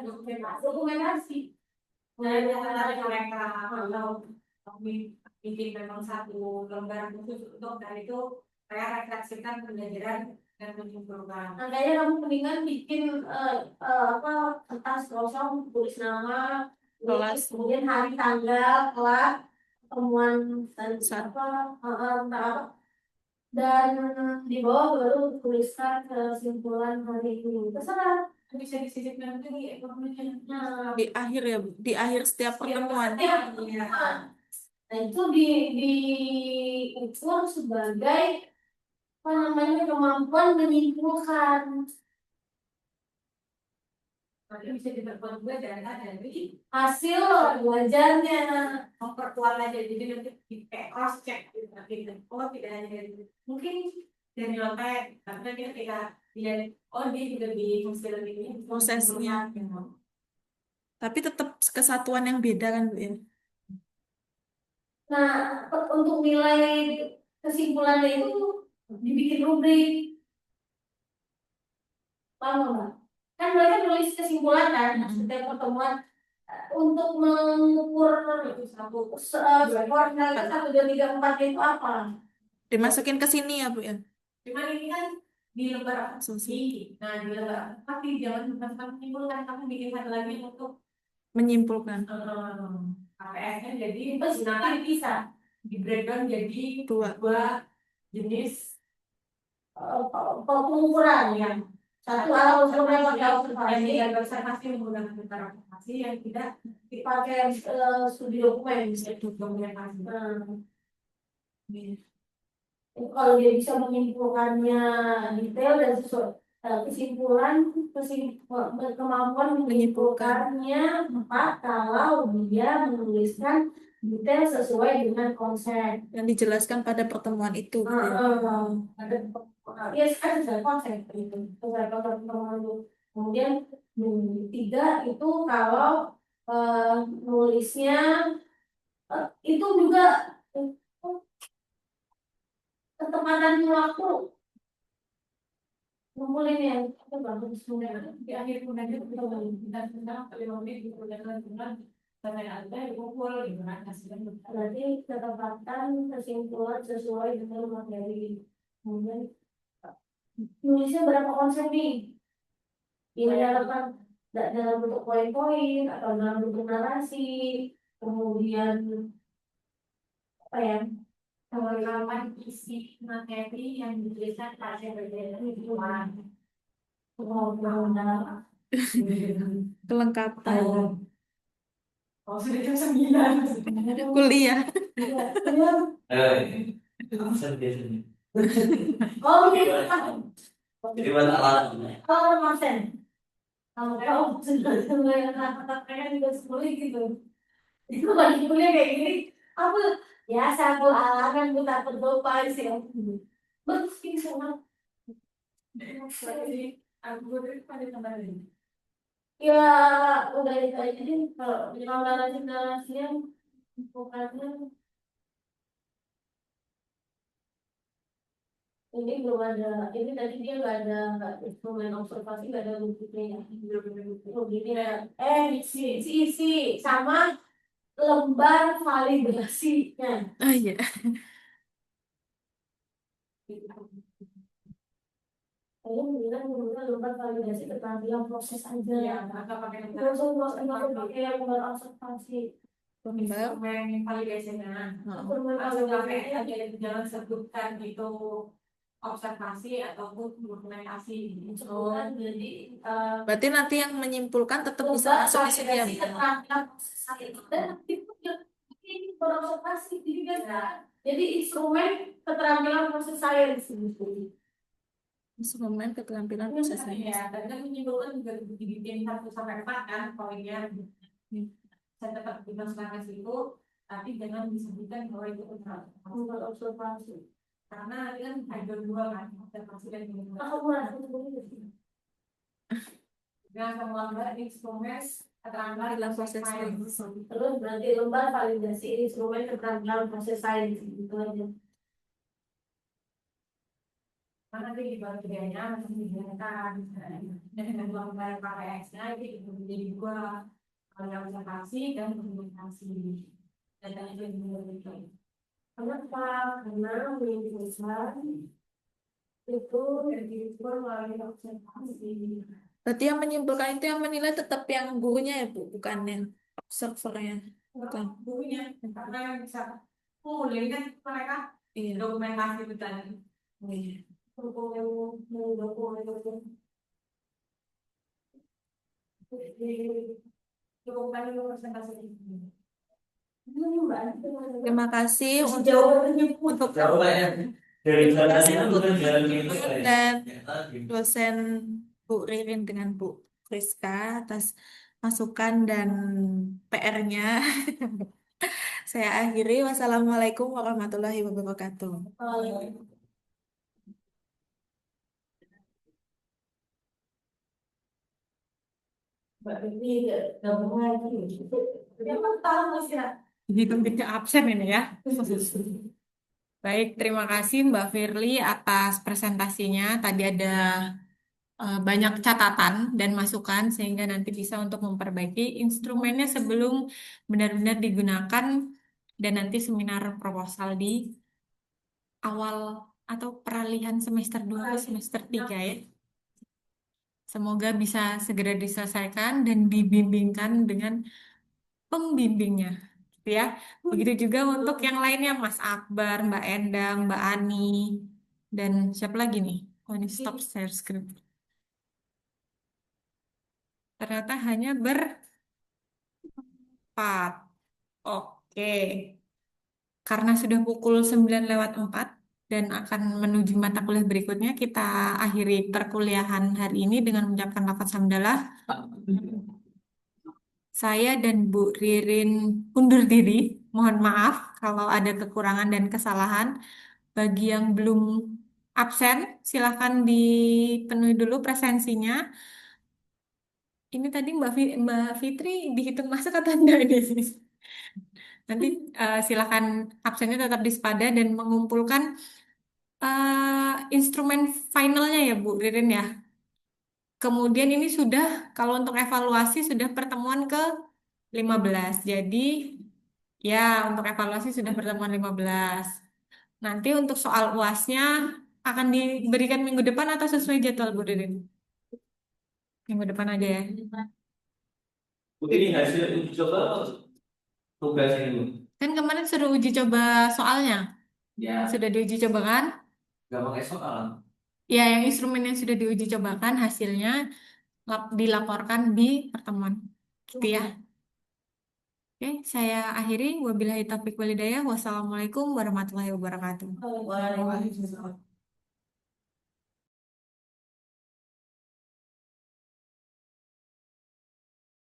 dokumentasi. nah yang mereka kalau bikin memang satu lembar khusus untuk dan itu saya refleksikan pembelajaran dan menyimpulkan Makanya kamu mendingan bikin kertas kosong, tulis nama, Kelas. kemudian hari, tanggal, kelas, pertemuan dan Saat. dan di bawah baru tuliskan kesimpulan hari ini. Terserah. bisa disisipkan lagi informasinya Nah, di akhir ya, Bu? Di akhir setiap pertemuan. Nah itu diukur sebagai apa namanya kemampuan menyimpulkan nanti bisa diperkuat juga dengan dari hasil belajarnya. memperkuat aja jadi nanti di cross check gitu oh tidak hanya dari mungkin dari nilai tapi nanti ketika dia oh dia juga di hasil ini Prosesnya. Tapi tetap kesatuan yang beda kan, Bu ya? Nah untuk nilai kesimpulannya itu dibikin rubrik, paham nggak? Kan mereka nulis kesimpulan kan setiap pertemuan untuk mengukur skor nilai 1, 2, 3, 4 itu apa? Dimasukin ke sini ya, Bu ya? cuman ini kan di lembar Asumsi. nah di lembar tapi jangan sempat menyimpulkan kamu bikin satu lagi untuk Menyimpulkan. KPS-nya jadi nanti bisa di breakdown jadi dua jenis Pengukuran yang satu alat ukur yang pakai observasi, yang observasi menggunakan metode observasi yang tidak dipakai studi dokumen. dokumentasi. Kalau dia bisa menyimpulkannya detail dan sesuai kesimpulan kemampuan menyimpulkannya 4 kalau dia menuliskan detail sesuai dengan konsep Yang dijelaskan pada pertemuan itu, Bu ya? ya kan sesuai konsep itu sesuai konsep pertemuan itu. Kemudian 3 itu kalau nulisnya itu juga ketepatan waktu ngumpulin yang itu bagus di akhir kemudian kita tentang 5 menit di perjalanan Sampai ada dikumpul gitu kan hasilnya. Berarti ketepatan kesimpulan sesuai dengan materi. Kemudian nulisnya berapa konsep nih? Ini dalam bentuk poin-poin atau dalam bentuk narasi, kemudian apa ya? Kelengkapan isi materi yang dituliskan pada berbeda itu orang. Kelengkapan Oh, sudah jam 9. kuliah. Oh, gitu. Jadi buat alat. Oh, Marcel. Kalau sudah mulai kata-katanya juga sepuluh gitu. Itu lagi kuliah kayak gini. Aku biasa aku alangan aku takut lupa sih. Bagus sih semua. Jadi aku pada kembali. Ya udah itu aja deh. Kalau narasi-narasinya bukannya ini belum ada. Ini tadi dia nggak ada instrumen observasi, nggak ada buktinya. Oh gini ya. Isi sama lembar validasinya. Oh iya. Saya bilang menggunakan lembar validasi keterampilan proses aja. Ya, atau pakai Terus nggak pakai lembar observasi. Lembar. instrumen validasinya. Instrumen Langsung validasi KPI aja jangan sebutkan itu observasi ataupun dokumentasi. sebutkan jadi Berarti nanti yang menyimpulkan tetap bisa lembar masuk ke sini ya, validasi Bu? keterampilan proses itu dan itu yang ini berobservasi jadi biasa. Jadi instrumen keterampilan proses sains gitu. Instrumen keterampilan proses Ya, sains. dan kan menyimpulkan juga dibikin 1 sampai 4 kan poinnya. Saya tetap dimasukkan ke situ, tapi jangan disebutkan bahwa itu Lembar observasi. karena nanti kan ada 2 kan, observasi dan Aku dokumentasi. merasa begitu. Dengan semua instrumen keterampilan proses sains. Terus berarti lembar validasi instrumen keterampilan proses sains gitu aja. Karena nanti di bagiannya masih dijelaskan dan dengan lembar KPX-nya itu menjadi 2, yang observasi dan dokumentasi. Datanya jadi berbeda. Kenapa? Karena menyimpulkan itu Diukur melalui observasi. Berarti yang menyimpulkan itu yang menilai tetap yang gurunya ya, Bu, bukan yang observernya. Bukan. Bukunya karena yang bisa mulai kan mereka Iya. dokumentasi itu tadi. Oh, iya. Dokumen itu presentasi ini. Terima kasih untuk Jauh lah ya. Dari sana itu bukan jalan itu dan dosen Bu Ririn dengan Bu Friska atas masukan dan PR-nya. Saya akhiri. Wassalamualaikum warahmatullahi wabarakatuh. Mbak Vivi gabungan gitu. Dia kan tahu sih ya. Hitung tidak absen ini ya. Baik, terima kasih Mbak Firly atas presentasinya. Tadi ada banyak catatan dan masukan sehingga nanti bisa untuk memperbaiki instrumennya sebelum benar-benar digunakan dan nanti seminar proposal di awal atau peralihan semester 2 ke semester 3 ya. Semoga bisa segera diselesaikan dan dibimbingkan dengan pembimbingnya, gitu ya. Begitu juga untuk yang lainnya, Mas Akbar, Mbak Endang, Mbak Ani, dan siapa lagi nih? Oh, ini stop share screen. Ternyata hanya berempat. Oke. Karena sudah pukul 9:04 dan akan menuju mata kuliah berikutnya, kita akhiri perkuliahan hari ini dengan mengucapkan lafaz hamdalah. Saya dan Bu Ririn undur diri. Mohon maaf kalau ada kekurangan dan kesalahan. Bagi yang belum absen, silahkan dipenuhi dulu presensinya. Ini tadi Mbak Fitri dihitung masuk atau enggak ini? Nanti silahkan absennya tetap dispada dan mengumpulkan instrumen finalnya ya Bu Ririn ya. Kemudian ini sudah, kalau untuk evaluasi sudah pertemuan ke 15. Jadi ya untuk evaluasi sudah pertemuan 15. Nanti untuk soal UASnya akan diberikan minggu depan atau sesuai jadwal Bu Dudin? Minggu depan aja ya. Ini hasil uji coba tugas ini. Kan kemarin sudah uji coba soalnya. Ya, Sudah diuji coba kan? gak pakai soal. Ya, yang instrumen yang sudah diuji cobakan hasilnya dilaporkan di pertemuan. Gitu ya. Oke, saya akhiri. Wabillahi taufiq walhidayah. Wassalamualaikum warahmatullahi wabarakatuh. Waalaikumsalam.